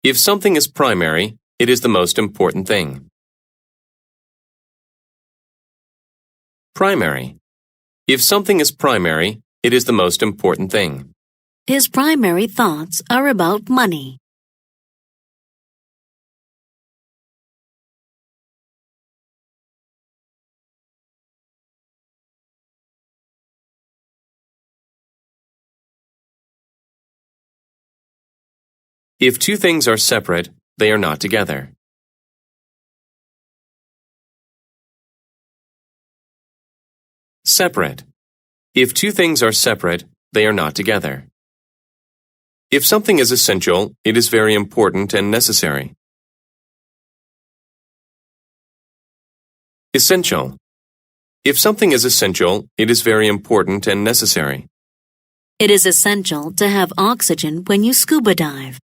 If something is primary, it is the most important thing. Primary. If something is primary, it is the most important thing. His primary thoughts are about money. If two things are separate, they are not together. Separate. If two things are separate, they are not together. If something is essential, it is very important and necessary. Essential. If something is essential, it is very important and necessary. It is essential to have oxygen when you scuba dive.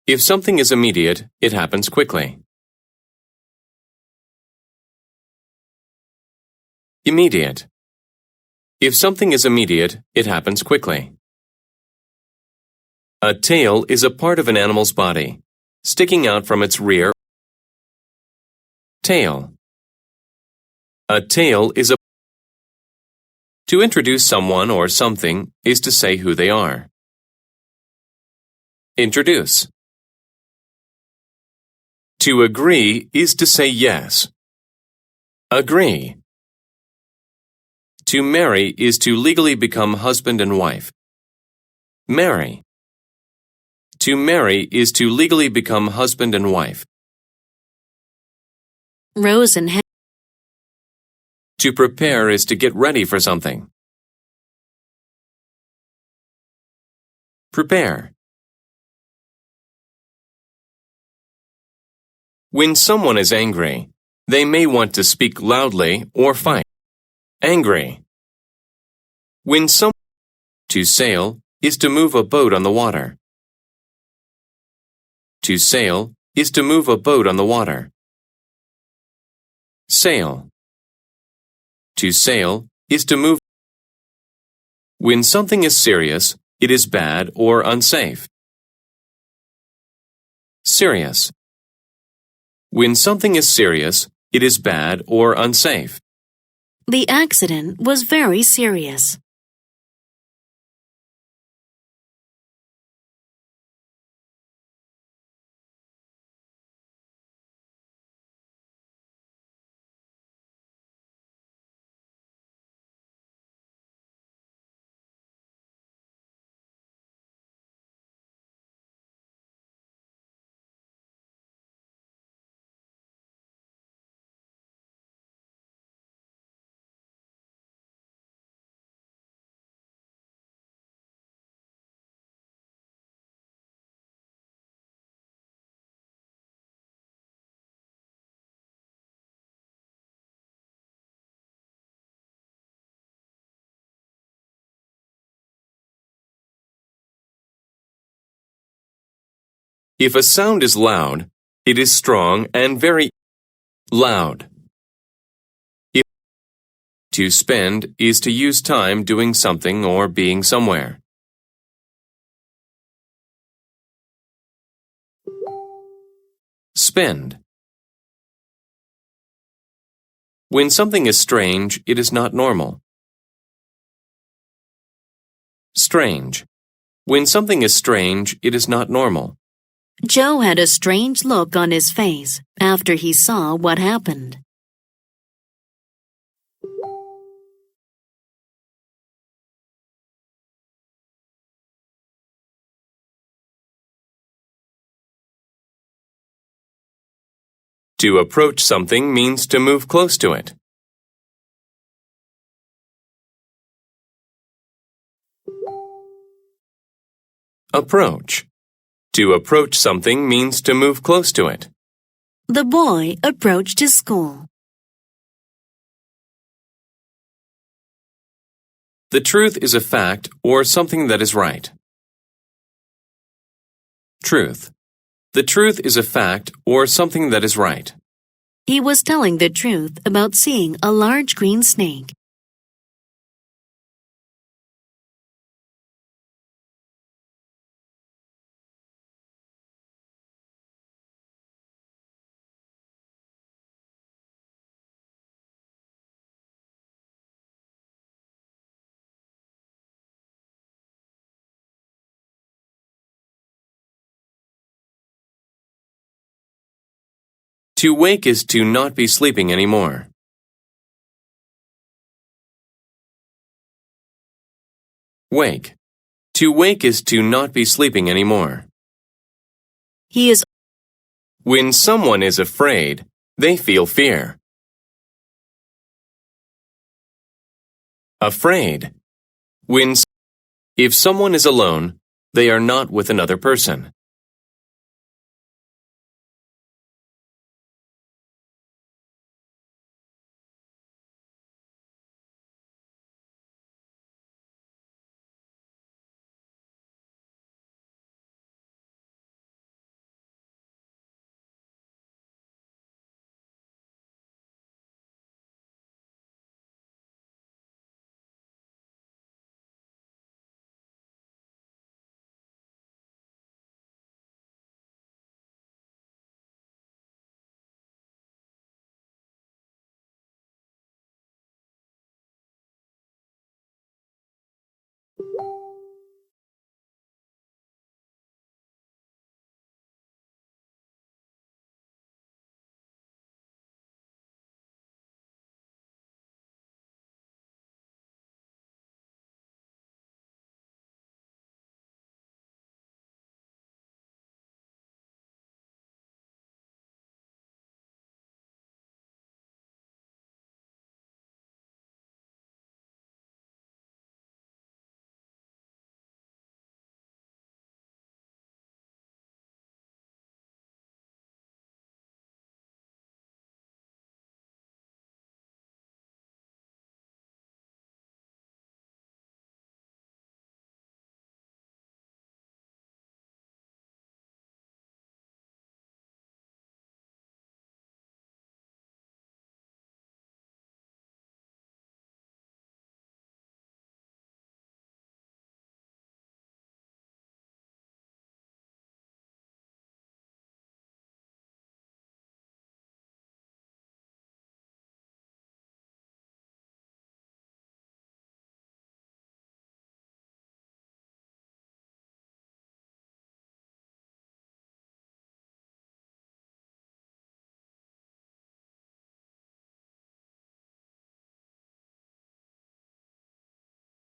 If something is immediate, it happens quickly. Immediate. If something is immediate, it happens quickly. A tail is a part of an animal's body, sticking out from its rear. Tail. A tail is a. To introduce someone or something is to say who they are. Introduce. To agree is to say yes. Agree. To marry is to legally become husband and wife. Marry. To marry is to legally become husband and wife. Rose and Henry. To prepare is to get ready for something. Prepare. When someone is angry, they may want to speak loudly or fight. Angry. When someone. To sail is to move a boat on the water. To sail is to move a boat on the water. Sail. To sail is to move. When something is serious, it is bad or unsafe. Serious. When something is serious, it is bad or unsafe. The accident was very serious. If a sound is loud, it is strong and very loud. If to spend is to use time doing something or being somewhere. Spend. When something is strange, it is not normal. Strange. When something is strange, it is not normal. Joe had a strange look on his face after he saw what happened. To approach something means to move close to it. Approach. To approach something means to move close to it. The boy approached his school. The truth is a fact or something that is right. Truth. The truth is a fact or something that is right. He was telling the truth about seeing a large green snake. To wake is to not be sleeping anymore. Wake. To wake is to not be sleeping anymore. He is When someone is afraid, they feel fear. Afraid. If someone is alone, they are not with another person.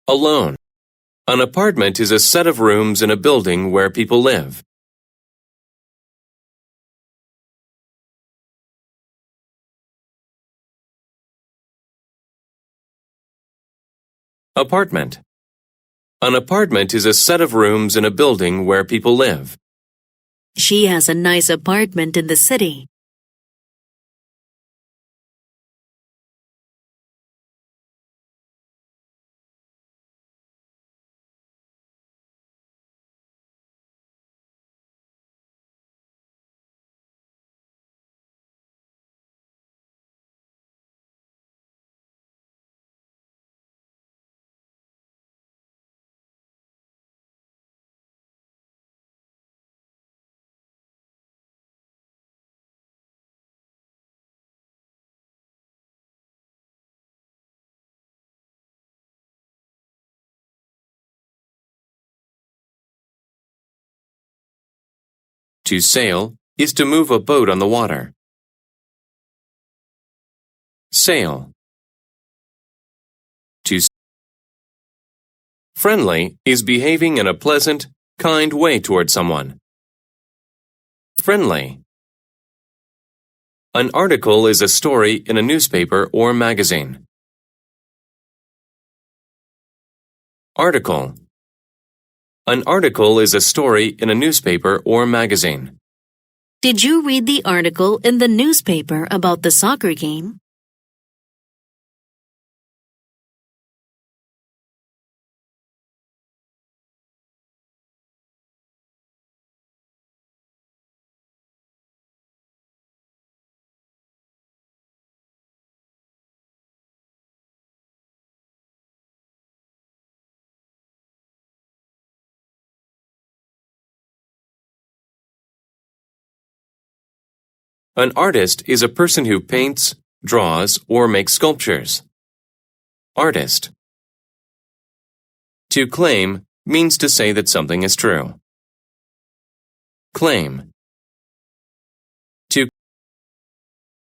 Alone. An apartment is a set of rooms in a building where people live. Apartment. An apartment is a set of rooms in a building where people live. She has a nice apartment in the city. To sail is to move a boat on the water. Sail. To Friendly is behaving in a pleasant, kind way toward someone. Friendly. An article is a story in a newspaper or magazine. Article. An article is a story in a newspaper or magazine. Did you read the article in the newspaper about the soccer game? An artist is a person who paints, draws, or makes sculptures. Artist. To claim means to say that something is true. Claim. To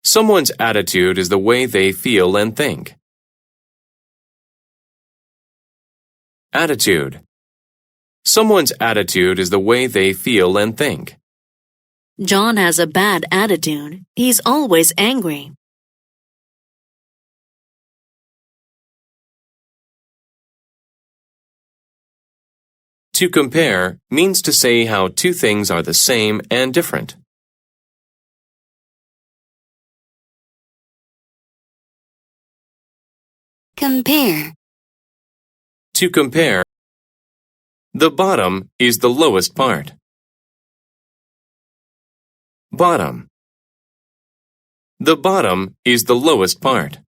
Someone's attitude is the way they feel and think. Attitude. Someone's attitude is the way they feel and think. John has a bad attitude. He's always angry. To compare means to say how two things are the same and different. Compare. To compare, the bottom is the lowest part. Bottom. The bottom is the lowest part.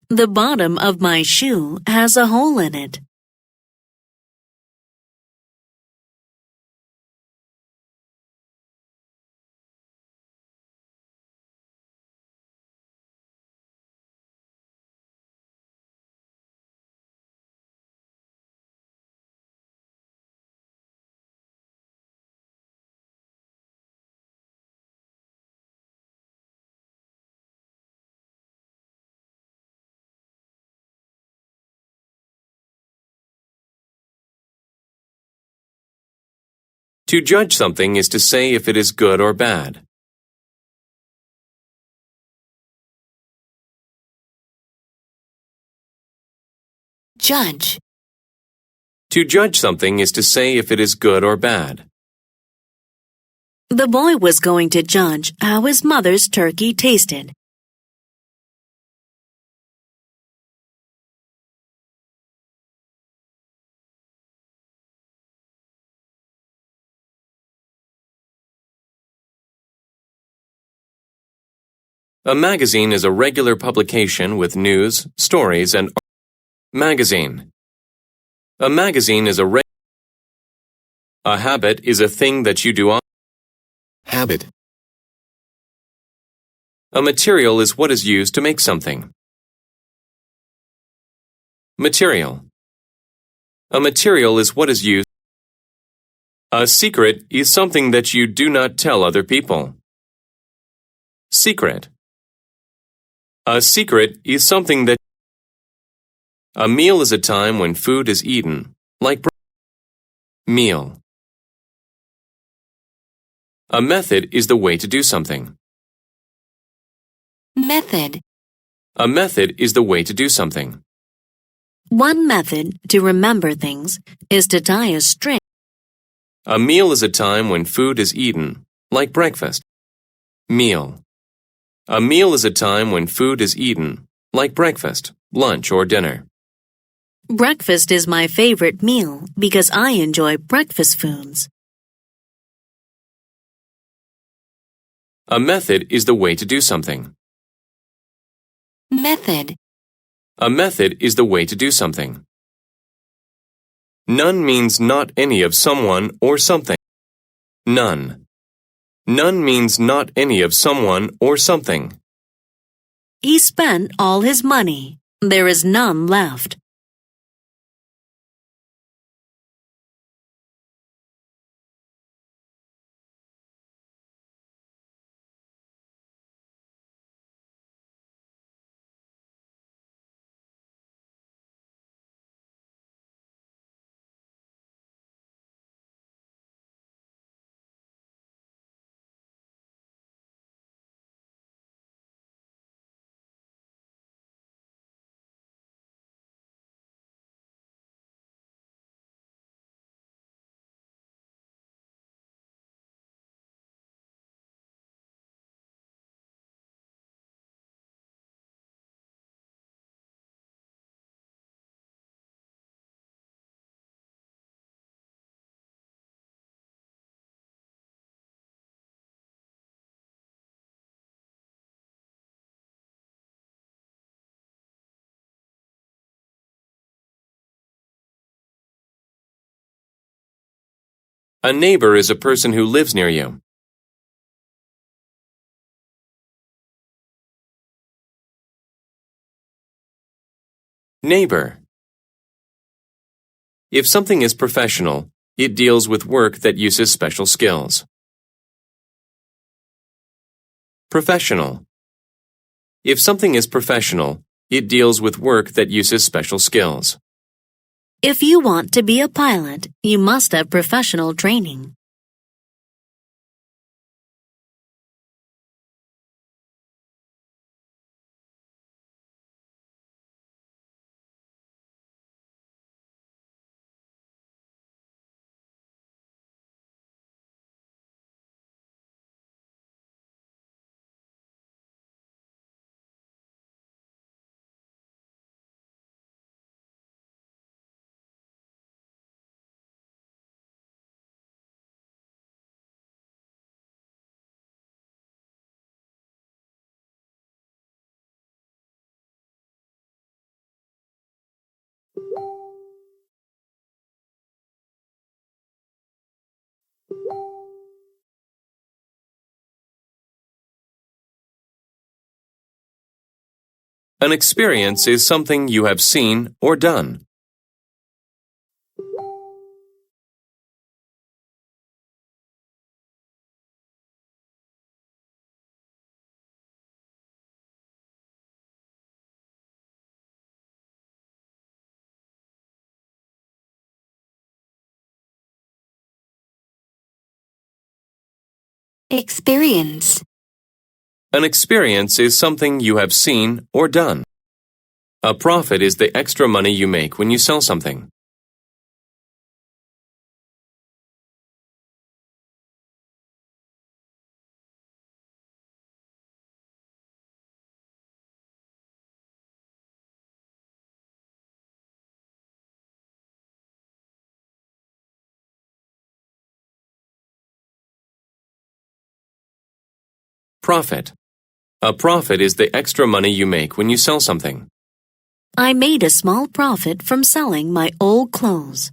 The bottom of my shoe has a hole in it. To judge something is to say if it is good or bad. Judge. To judge something is to say if it is good or bad. The boy was going to judge how his mother's turkey tasted. A magazine is a regular publication with news, stories, and magazine. A magazine is a habit is a thing that you do. Habit. A material is what is used to make something. Material. A material is what is used. A secret is something that you do not tell other people. Secret. A secret is something that. A meal is a time when food is eaten, like meal. A method is the way to do something. Method. A method is the way to do something. One method to remember things is to tie a string. A meal is a time when food is eaten, like breakfast. Meal. A meal is a time when food is eaten, like breakfast, lunch, or dinner. Breakfast is my favorite meal because I enjoy breakfast foods. A method is the way to do something. Method. A method is the way to do something. None means not any of someone or something. None. None means not any of someone or something. He spent all his money. There is none left. A neighbor is a person who lives near you. Neighbor. If something is professional, it deals with work that uses special skills. Professional. If something is professional, it deals with work that uses special skills. If you want to be a pilot, you must have professional training. An experience is something you have seen or done. Experience. An experience is something you have seen or done. A profit is the extra money you make when you sell something. Profit. A profit is the extra money you make when you sell something. I made a small profit from selling my old clothes.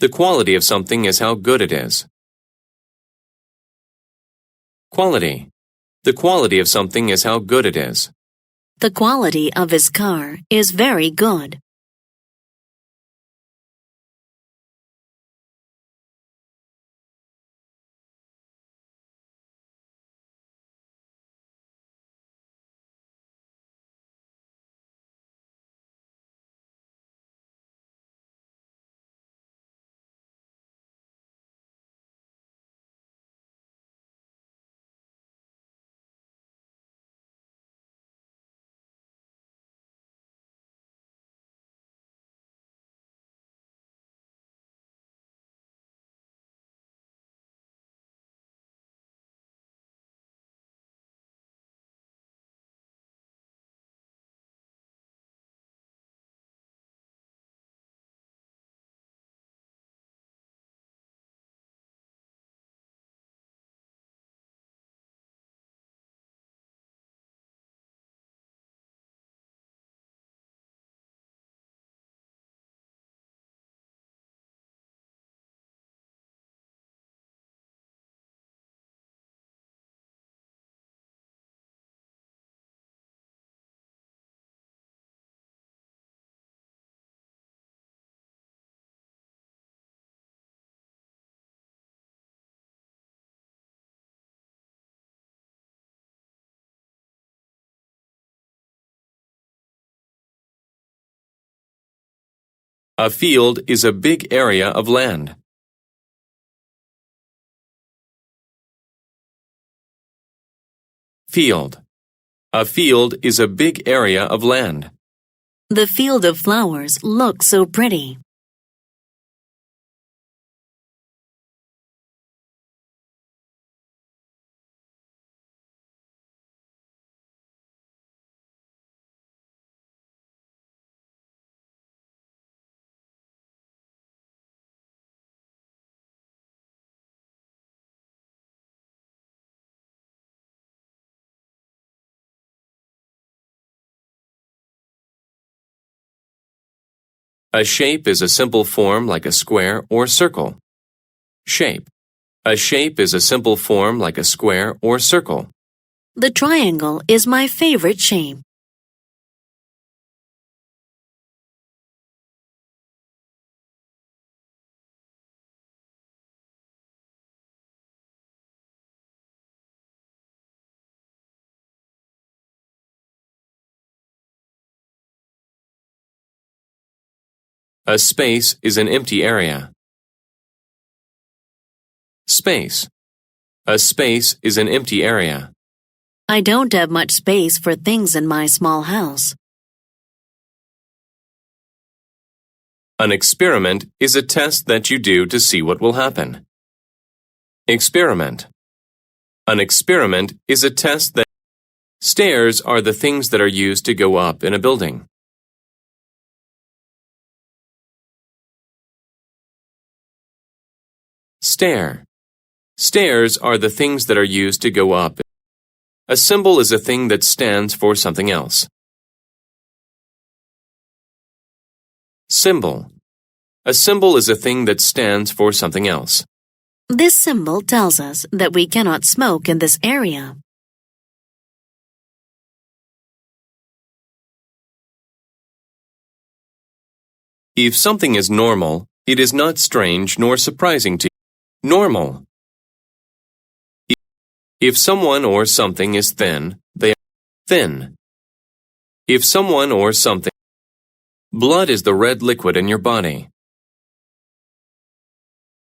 The quality of something is how good it is. Quality. The quality of something is how good it is. The quality of his car is very good. A field is a big area of land. Field. A field is a big area of land. The field of flowers looks so pretty. A shape is a simple form like a square or circle. Shape. A shape is a simple form like a square or circle. The triangle is my favorite shape. A space is an empty area. Space. A space is an empty area. I don't have much space for things in my small house. An experiment is a test that you do to see what will happen. Experiment. An experiment is a test that stairs are the things that are used to go up in a building. Stair. Stairs are the things that are used to go up. A symbol is a thing that stands for something else. Symbol. A symbol is a thing that stands for something else. This symbol tells us that we cannot smoke in this area. If something is normal, it is not strange nor surprising to you. Normal. If someone or something is thin, they are thin. If someone or something. Blood is the red liquid in your body.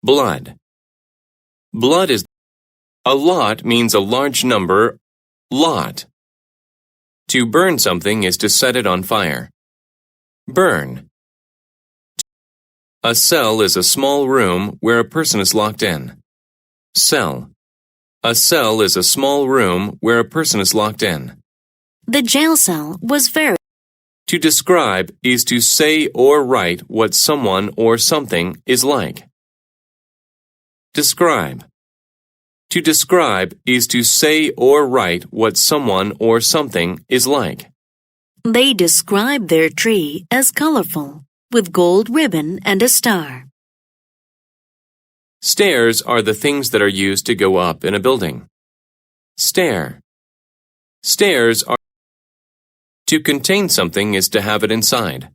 Blood. Blood is. A lot means a large number. Lot. To burn something is to set it on fire. Burn. A cell is a small room where a person is locked in. Cell. A cell is a small room where a person is locked in. The jail cell was very. To describe is to say or write what someone or something is like. Describe. To describe is to say or write what someone or something is like. They describe their tree as colorful, with gold ribbon and a star. Stairs are the things that are used to go up in a building. Stair. Stairs are. To contain something is to have it inside.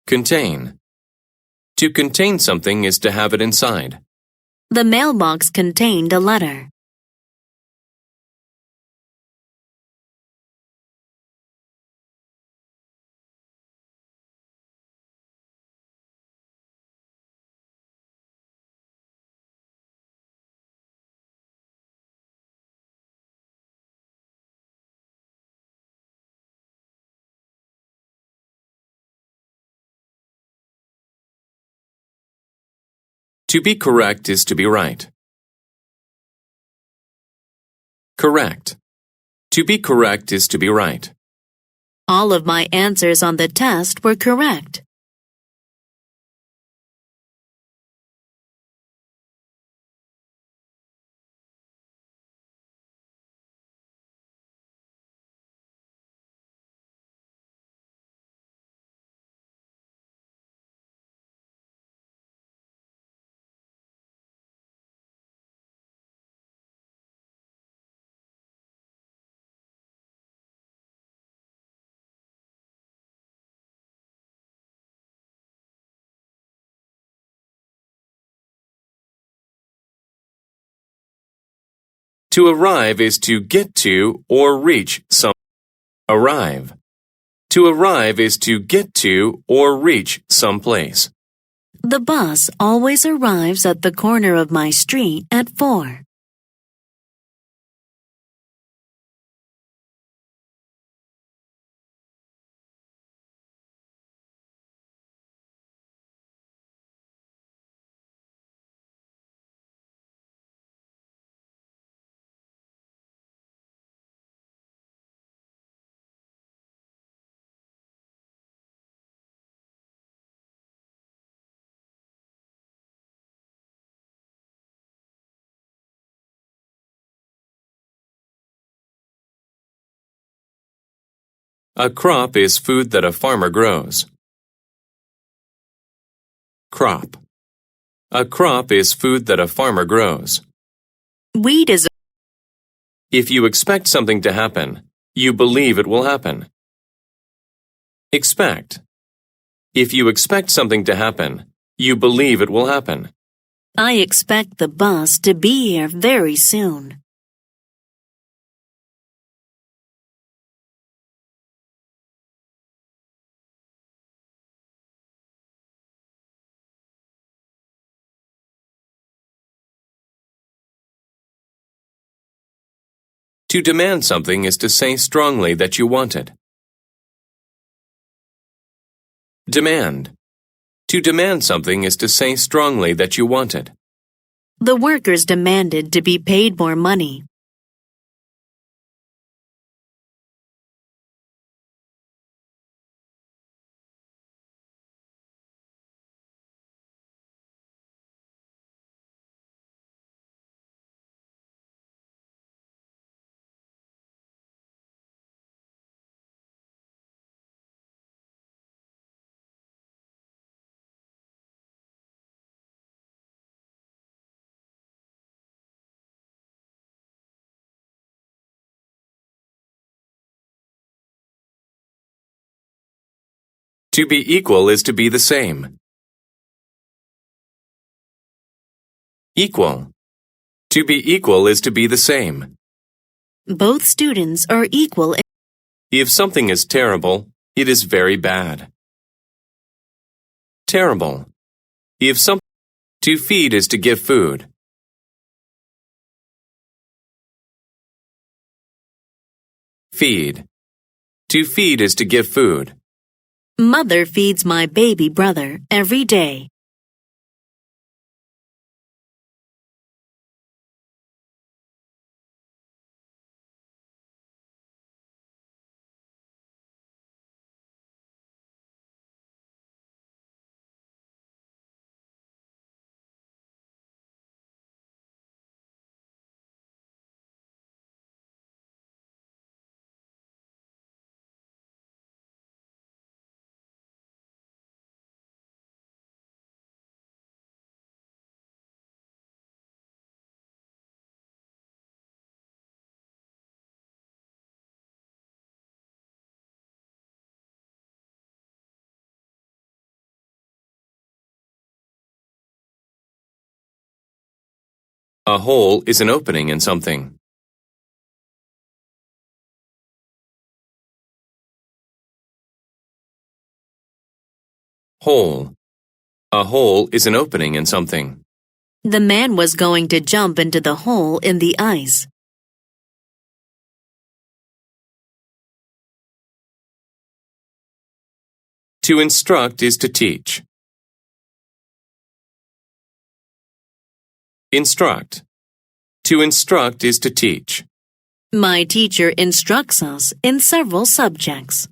Contain. To contain something is to have it inside. The mailbox contained a letter. To be correct is to be right. Correct. To be correct is to be right. All of my answers on the test were correct. To arrive is to get to or reach some. Arrive. To arrive is to get to or reach some place. The bus always arrives at the corner of my street at 4. A crop is food that a farmer grows. Crop. A crop is food that a farmer grows. Wheat is If you expect something to happen, you believe it will happen. Expect. If you expect something to happen, you believe it will happen. I expect the bus to be here very soon. To demand something is to say strongly that you want it. Demand. To demand something is to say strongly that you want it. The workers demanded to be paid more money. To be equal is to be the same. Equal. To be equal is to be the same. Both students are equal. If something is terrible, it is very bad. Terrible. If some To feed is to give food. Feed. To feed is to give food. Mother feeds my baby brother every day. A hole is an opening in something. Hole. A hole is an opening in something. The man was going to jump into the hole in the ice. To instruct is to teach. Instruct. To instruct is to teach. My teacher instructs us in several subjects.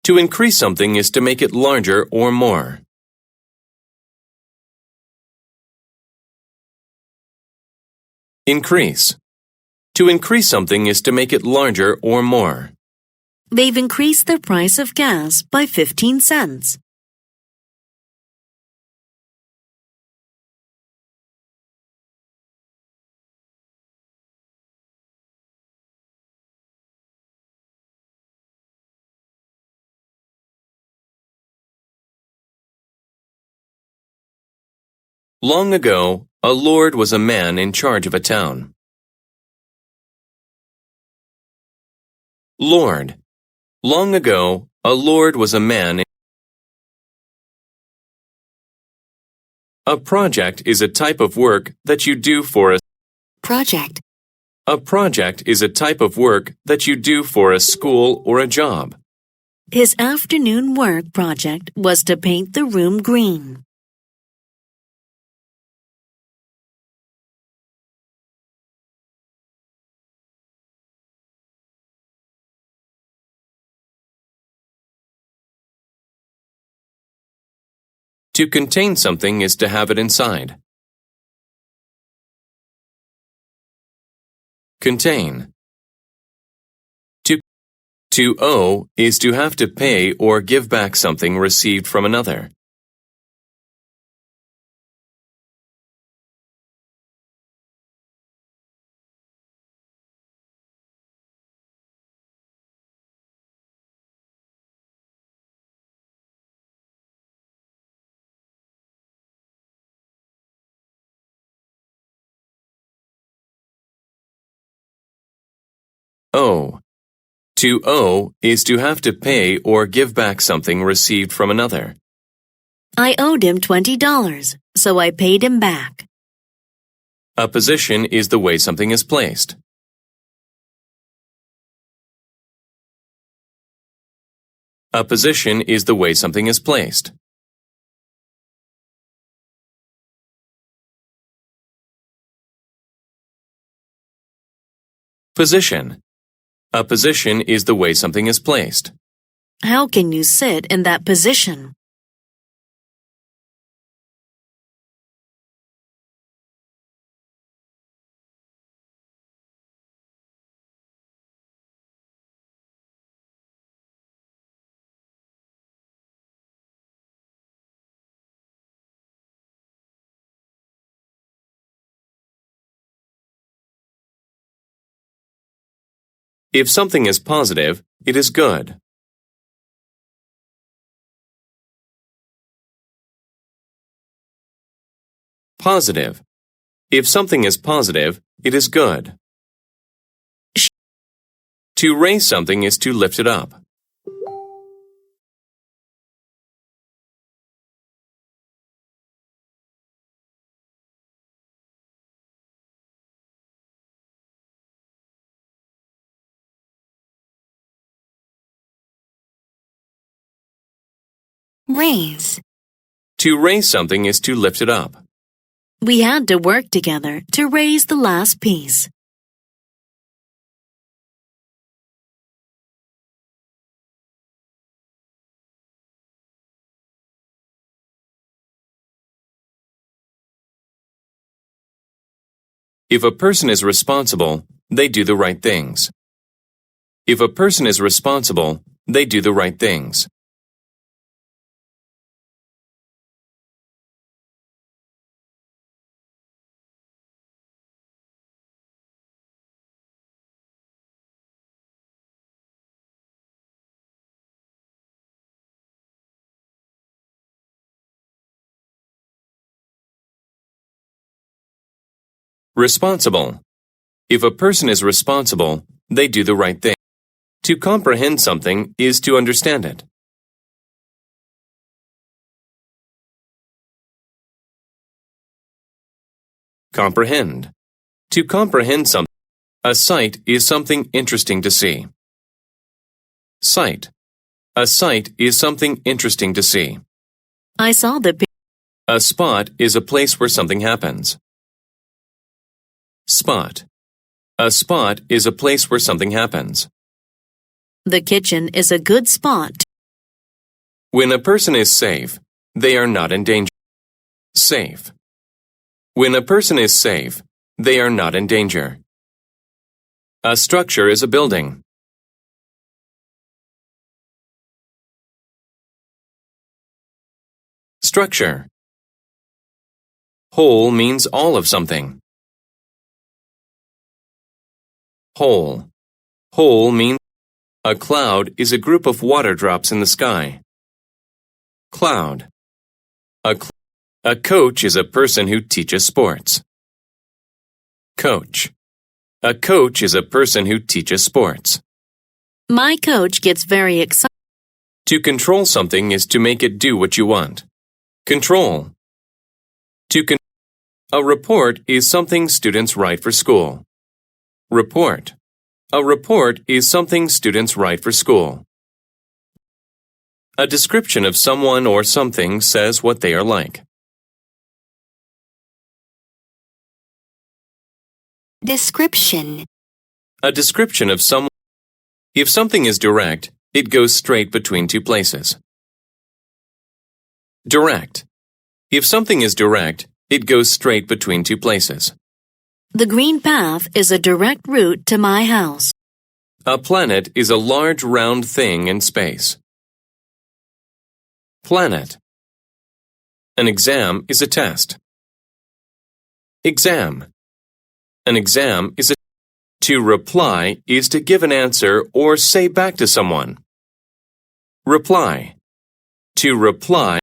To increase something is to make it larger or more. Increase. To increase something is to make it larger or more. They've increased the price of gas by 15 cents. Long ago, a lord was a man in charge of a town. Lord. Long ago, a lord was a man. A project is a type of work that you do for a Project. A project is a type of work that you do for a school or a job. His afternoon work project was to paint the room green. To contain something is to have it inside. Contain. To owe is to have to pay or give back something received from another. Owe. To owe is to have to pay or give back something received from another. I owed him $20, so I paid him back. A position is the way something is placed. A position is the way something is placed. Position. A position is the way something is placed. How can you sit in that position? If something is positive, it is good. Positive. If something is positive, it is good. To raise something is to lift it up. Raise. To raise something is to lift it up. We had to work together to raise the last piece. If a person is responsible, they do the right things. If a person is responsible, they do the right things. Responsible. If a person is responsible, they do the right thing. To comprehend something is to understand it. Comprehend. To comprehend something, a sight is something interesting to see. Sight. A sight is something interesting to see. I saw the picture. A spot is a place where something happens. Spot. A spot is a place where something happens. The kitchen is a good spot. When a person is safe, they are not in danger. Safe. When a person is safe, they are not in danger. A structure is a building. Structure. Whole means all of something. Whole. Whole means a cloud is a group of water drops in the sky. Cloud. A A coach is a person who teaches sports. Coach. A coach is a person who teaches sports. My coach gets very excited. To control something is to make it do what you want. Control. A report is something students write for school. Report. A report is something students write for school. A description of someone or something says what they are like. Description. A description of someone. If something is direct, it goes straight between two places. Direct. If something is direct, it goes straight between two places. The green path is a direct route to my house. A planet is a large round thing in space. Planet. An exam is a test. Exam. An exam is a. To reply is to give an answer or say back to someone. Reply. To reply.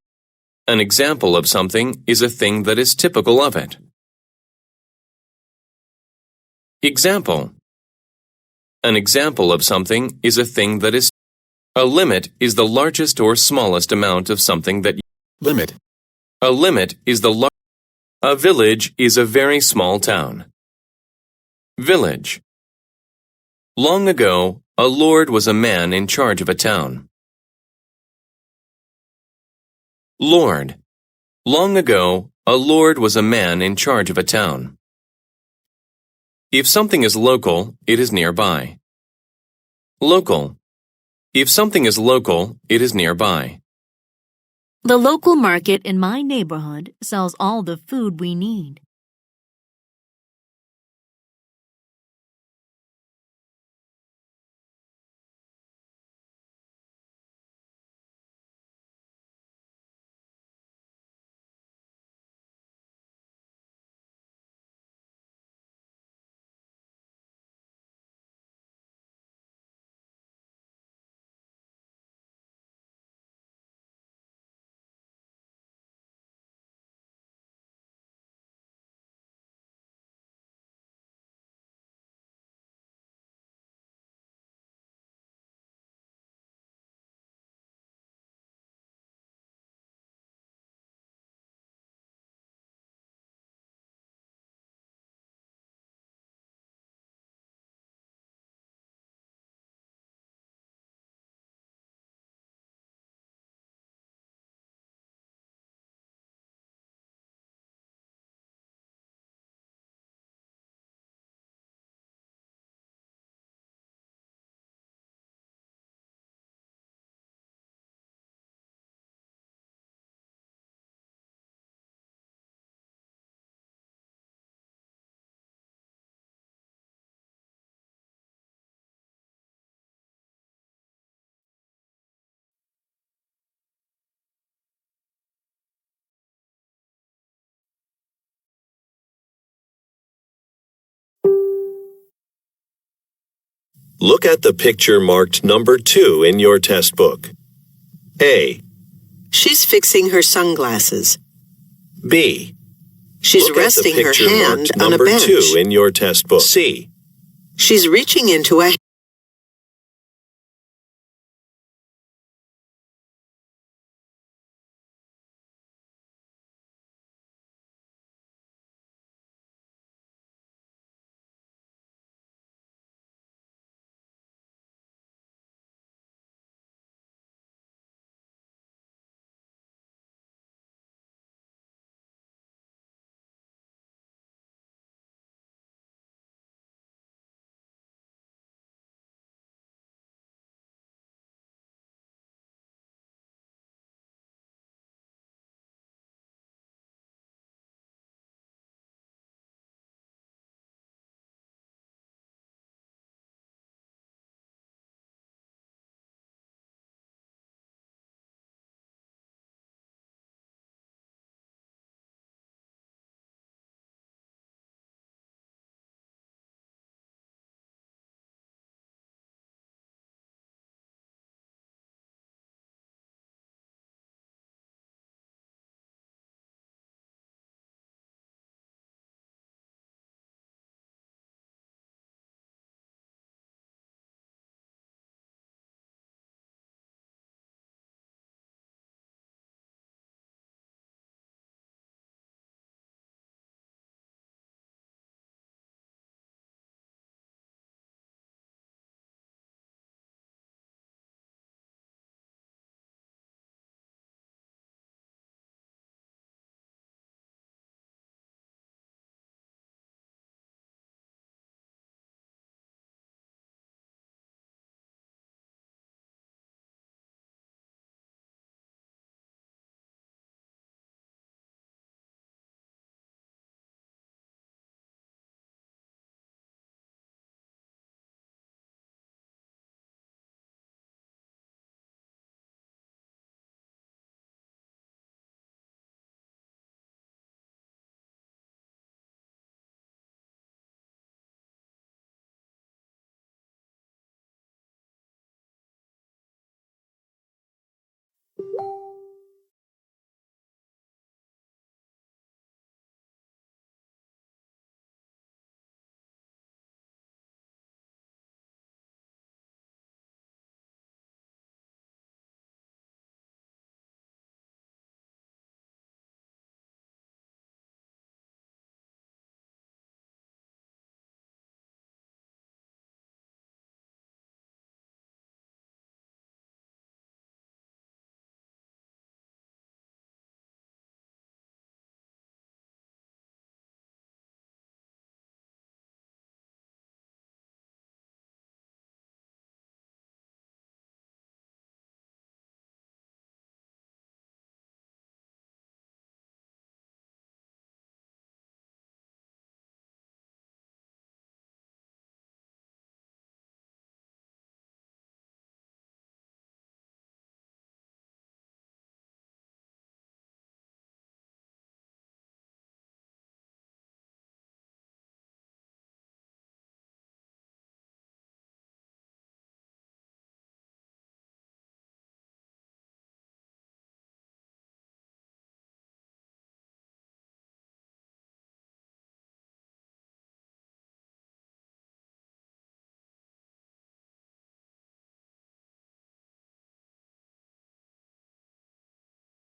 An example of something is a thing that is typical of it. Example. An example of something is a thing that is. A limit is the largest or smallest amount of something that. Limit. A limit is the A village is a very small town. Village. Long ago, a lord was a man in charge of a town. Lord. Long ago, a lord was a man in charge of a town. If something is local, it is nearby. Local. If something is local, it is nearby. The local market in my neighborhood sells all the food we need. Look at the picture marked number 2 in your test book. A. She's fixing her sunglasses. B. She's Look at the resting her picture hand marked on a number bench. 2 in your test book. C. She's reaching into a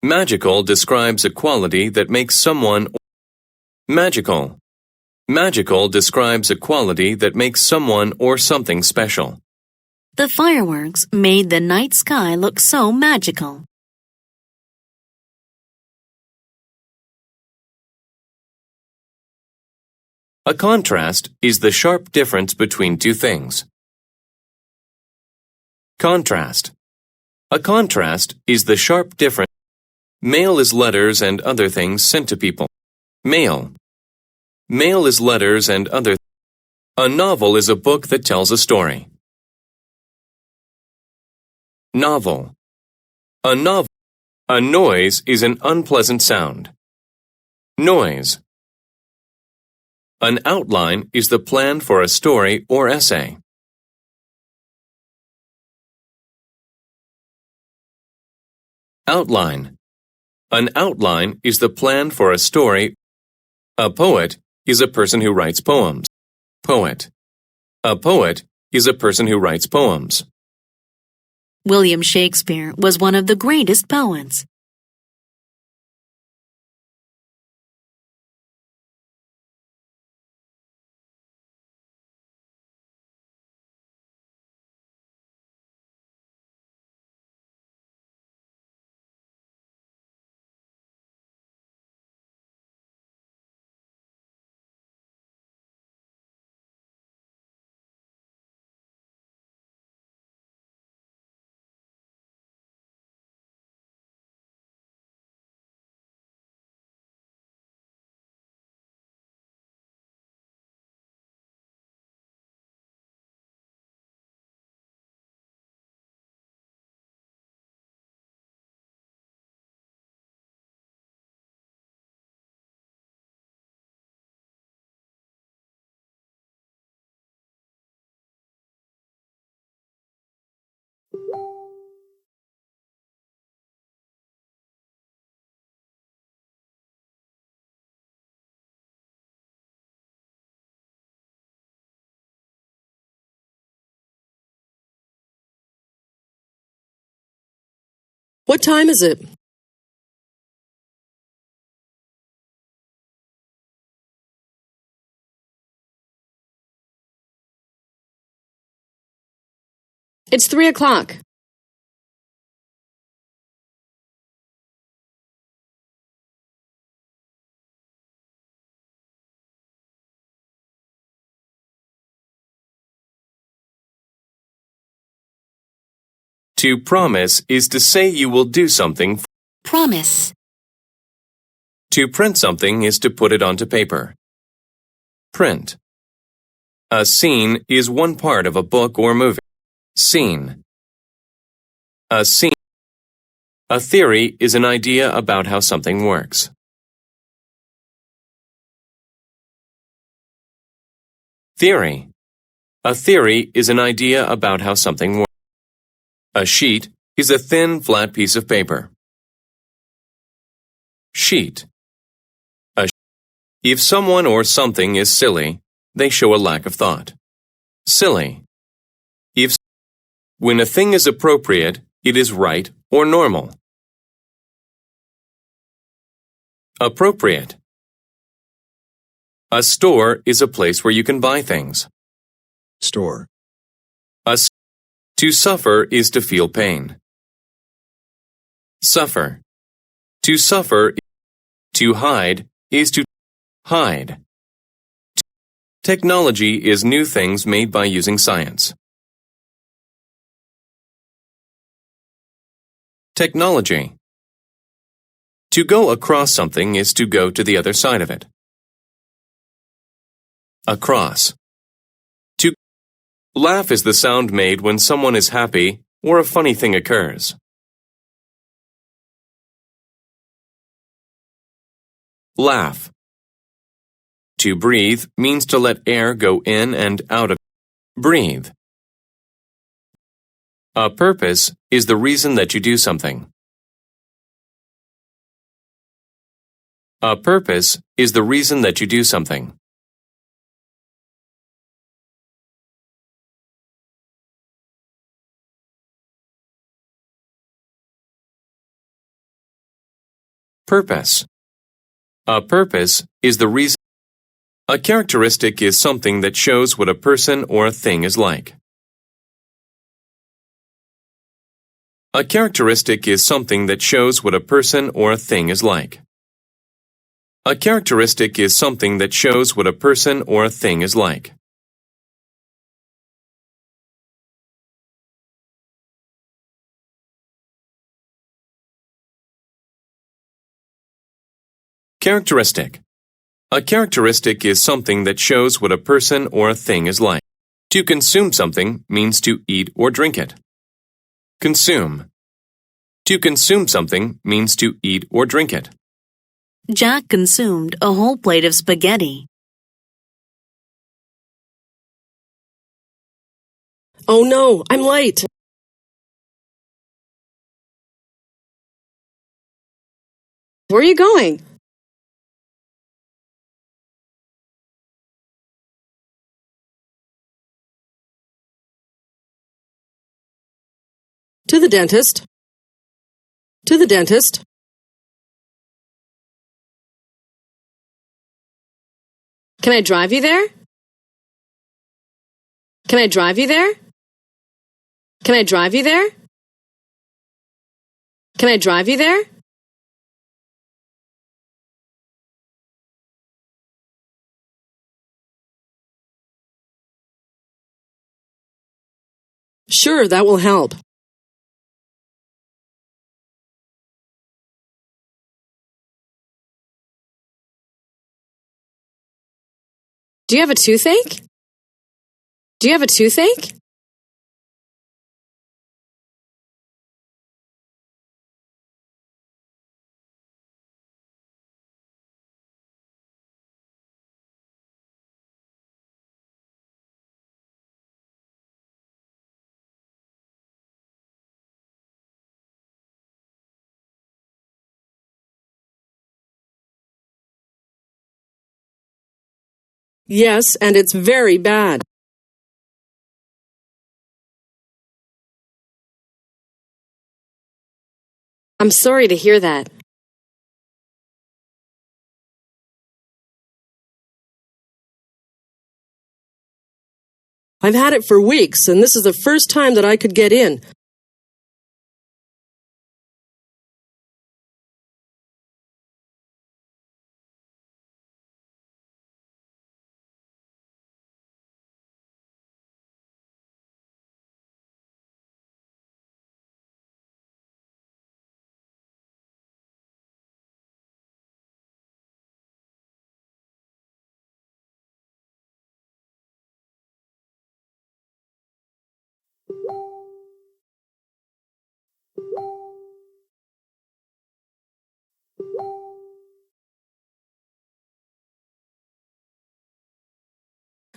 Magical describes a quality that makes someone magical. Magical describes a quality that makes someone or something special. The fireworks made the night sky look so magical. A contrast is the sharp difference between two things. Contrast. A contrast is the sharp difference. Mail is letters and other things sent to people. Mail. Mail is letters and other. A novel is a book that tells a story. Novel. A novel. A noise is an unpleasant sound. Noise. An outline is the plan for a story or essay. Outline. An outline is the plan for a story. A poet is a person who writes poems. Poet. A poet is a person who writes poems. William Shakespeare was one of the greatest poets. What time is it? It's 3 o'clock. To promise is to say you will do something. Promise. To print something is to put it onto paper. Print. A scene is one part of a book or movie. Scene. A scene. A theory is an idea about how something works. Theory. A theory is an idea about how something works. A sheet is a thin, flat piece of paper. Sheet. If someone or something is silly, they show a lack of thought. Silly. When a thing is appropriate, it is right or normal. Appropriate. A store is a place where you can buy things. Store. To suffer is to feel pain. Suffer. To suffer. To hide is to hide. Technology is new things made by using science. Technology. To go across something is to go to the other side of it. Across. To laugh is the sound made when someone is happy or a funny thing occurs. Laugh. To breathe means to let air go in and out of. Breathe. A purpose is the reason that you do something. A purpose is the reason that you do something. Purpose. A purpose is the reason. A characteristic is something that shows what a person or a thing is like. A characteristic is something that shows what a person or a thing is like. A characteristic is something that shows what a person or a thing is like. Characteristic. A characteristic is something that shows what a person or a thing is like. To consume something means to eat or drink it. Consume. To consume something means to eat or drink it. Jack consumed a whole plate of spaghetti. Oh no, I'm late. Where are you going? To the dentist. To the dentist. Can I drive you there? Can I drive you there? Can I drive you there? Can I drive you there? Sure, that will help. Do you have a toothache? Do you have a toothache? Yes, and it's very bad. I'm sorry to hear that. I've had it for weeks, and this is the first time that I could get in.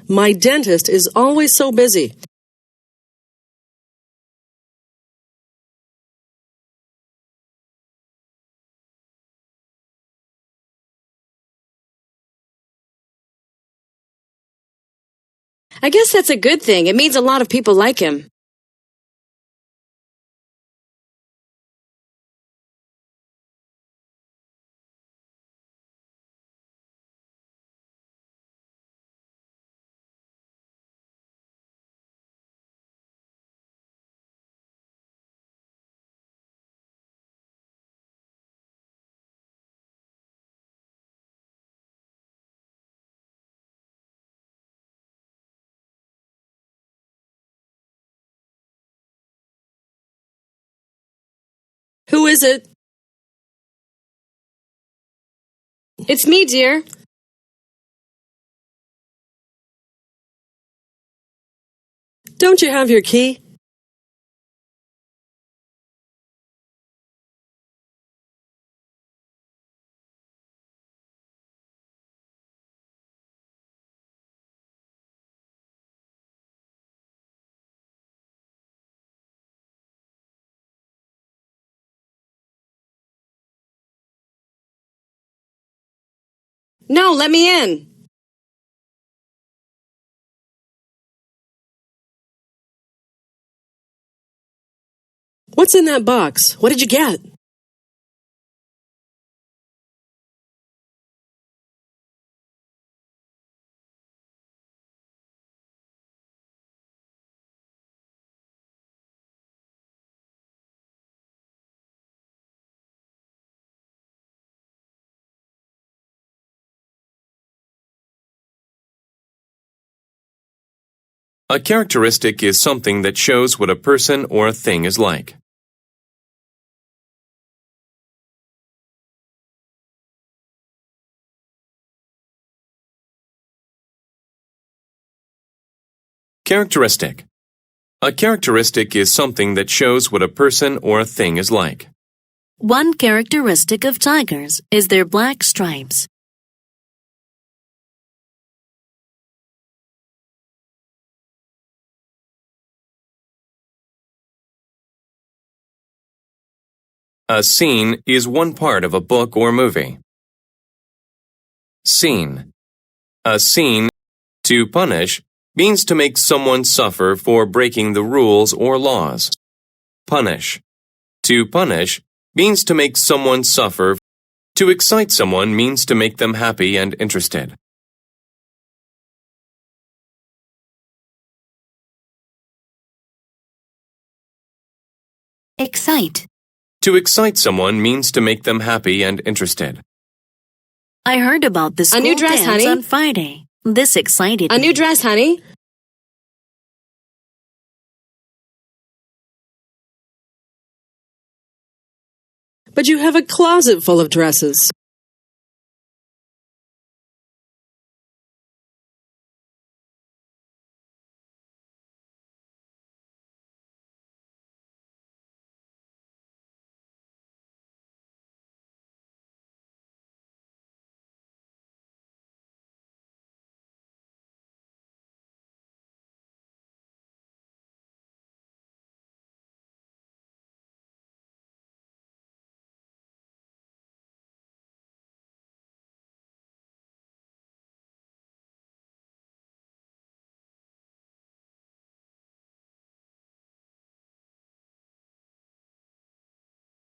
My dentist is always so busy. I guess that's a good thing. It means a lot of people like him. Who is it? It's me, dear. Don't you have your key? No, let me in. What's in that box? What did you get? A characteristic is something that shows what a person or a thing is like. Characteristic. A characteristic is something that shows what a person or a thing is like. One characteristic of tigers is their black stripes. A scene is one part of a book or movie. Scene. A scene, to punish, means to make someone suffer for breaking the rules or laws. Punish. To punish means to make someone suffer. To excite someone means to make them happy and interested. Excite. To excite someone means to make them happy and interested. I heard about this A new dress, dance honey. on Friday. This excited me. A new dress, honey. But you have a closet full of dresses.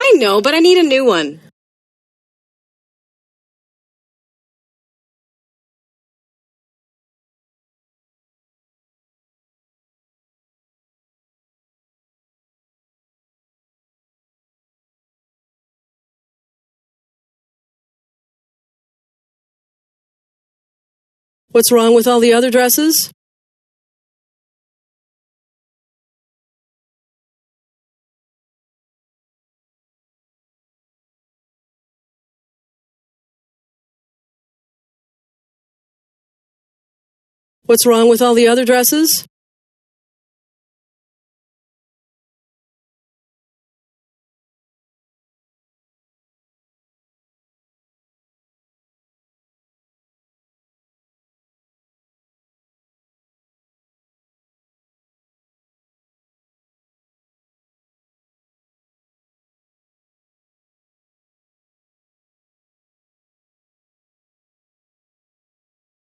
I know, but I need a new one. What's wrong with all the other dresses? What's wrong with all the other dresses?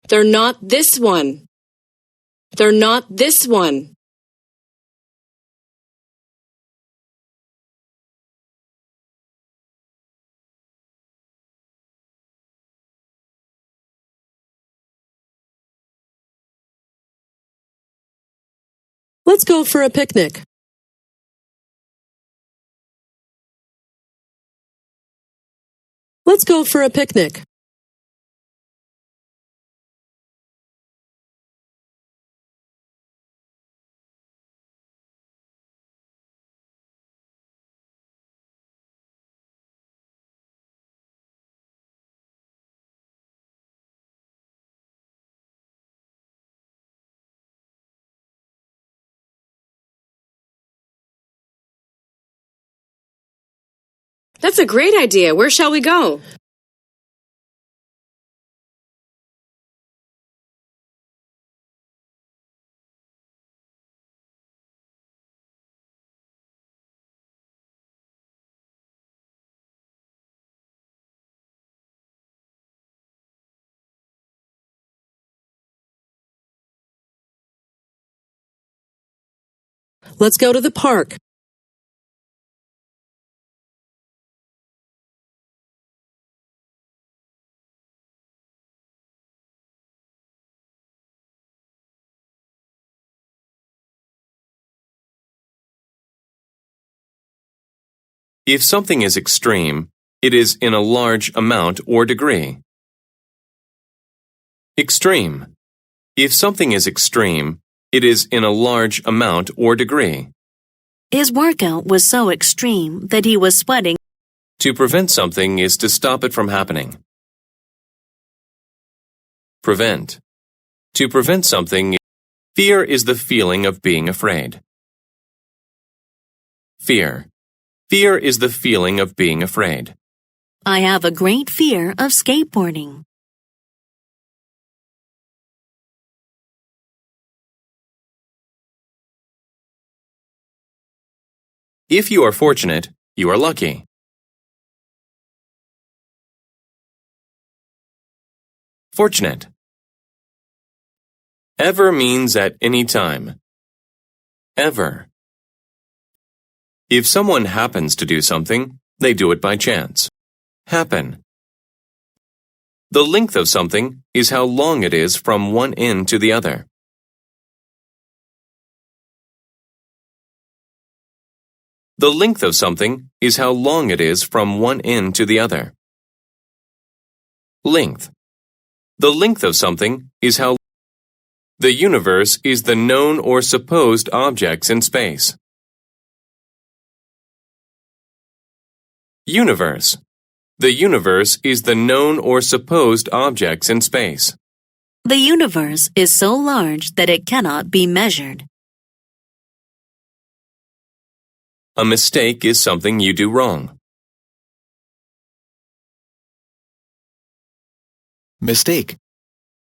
They're not this one. They're not this one. Let's go for a picnic. Let's go for a picnic. That's a great idea. Where shall we go? Let's go to the park. If something is extreme, it is in a large amount or degree. Extreme. If something is extreme, It is in a large amount or degree. His workout was so extreme that he was sweating. To prevent something is to stop it from happening. Prevent. To prevent something, fear is the feeling of being afraid. Fear. Fear is the feeling of being afraid. I have a great fear of skateboarding. If you are fortunate, you are lucky. Fortunate. Ever means at any time. Ever. If someone happens to do something, they do it by chance. Happen. The length of something is how long it is from one end to the other. The length of something is how long it is from one end to the other. Length. The length of something is how. The universe is the known or supposed objects in space. Universe. The universe is the known or supposed objects in space. The universe is so large that it cannot be measured. A mistake is something you do wrong. Mistake.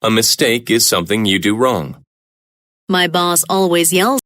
A mistake is something you do wrong. My boss always yells